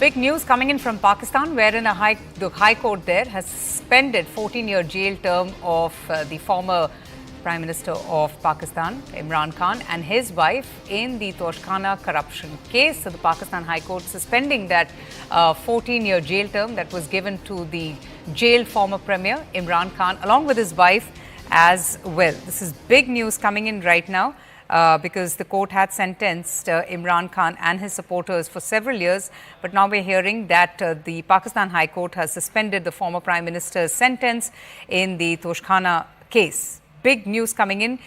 Big news coming in from Pakistan, wherein the High Court there has suspended 14-year jail term of the former Prime Minister of Pakistan, Imran Khan, and his wife in the Toshkhana corruption case. So the Pakistan High Court suspending that 14-year jail term that was given to the jailed former Premier, Imran Khan, along with his wife as well. This is big news coming in right now. Because the court had sentenced Imran Khan and his supporters for several years. But now we're hearing that the Pakistan High Court has suspended the former Prime Minister's sentence in the Toshkhana case. Big news coming in.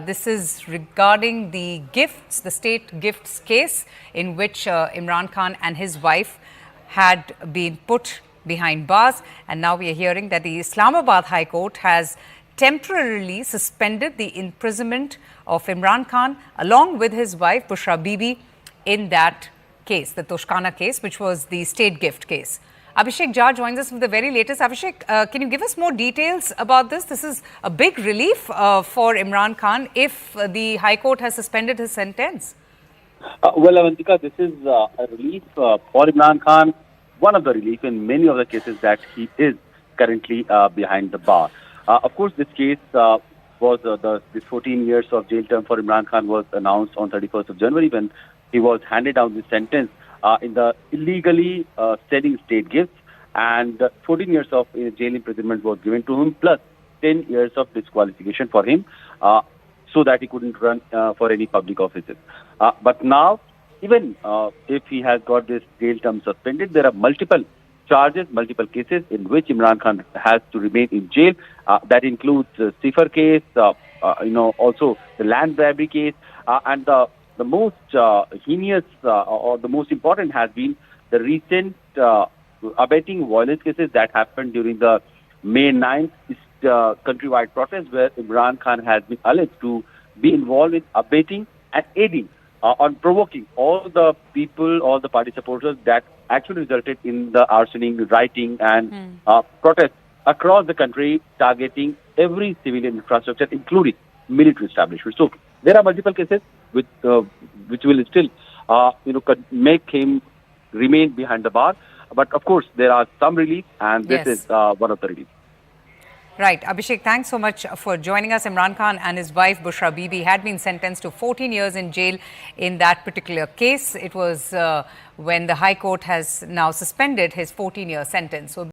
This is regarding the gifts, the state gifts case in which Imran Khan and his wife had been put behind bars. And now we are hearing that the Islamabad High Court has temporarily suspended the imprisonment of Imran Khan along with his wife Bushra Bibi in that case, the Toshkhana case, which was the state gift case. Abhishek Jha joins us with the very latest. Abhishek, can you give us more details about this? This is a big relief for Imran Khan if the High Court has suspended his sentence. Well, Avantika, this is a relief for Imran Khan, one of the relief in many of the cases that he is currently behind the bar. Of course, this case was this 14 years of jail term for Imran Khan was announced on 31st of January when he was handed down the sentence in the illegally selling state gifts, and 14 years of jail imprisonment was given to him, plus 10 years of disqualification for him so that he couldn't run for any public offices. But now, even if he has got this jail term suspended, there are multiple charges, multiple cases in which Imran Khan has to remain in jail. That includes the Sifar case, also the land bribery case, and the most heinous or the most important has been the recent abetting violence cases that happened during the May 9th countrywide protest, where Imran Khan has been alleged to be involved in abetting and aiding on provoking all the people, all the party supporters that actually resulted in the arsoning, rioting and protests across the country, targeting every civilian infrastructure, including military establishments. So there are multiple cases which will still, make him remain behind the bar. But of course, there are some relief, and this is one of the relief. Right. Abhishek, thanks so much for joining us. Imran Khan and his wife, Bushra Bibi, had been sentenced to 14 years in jail in that particular case. It was when the High Court has now suspended his 14-year sentence. So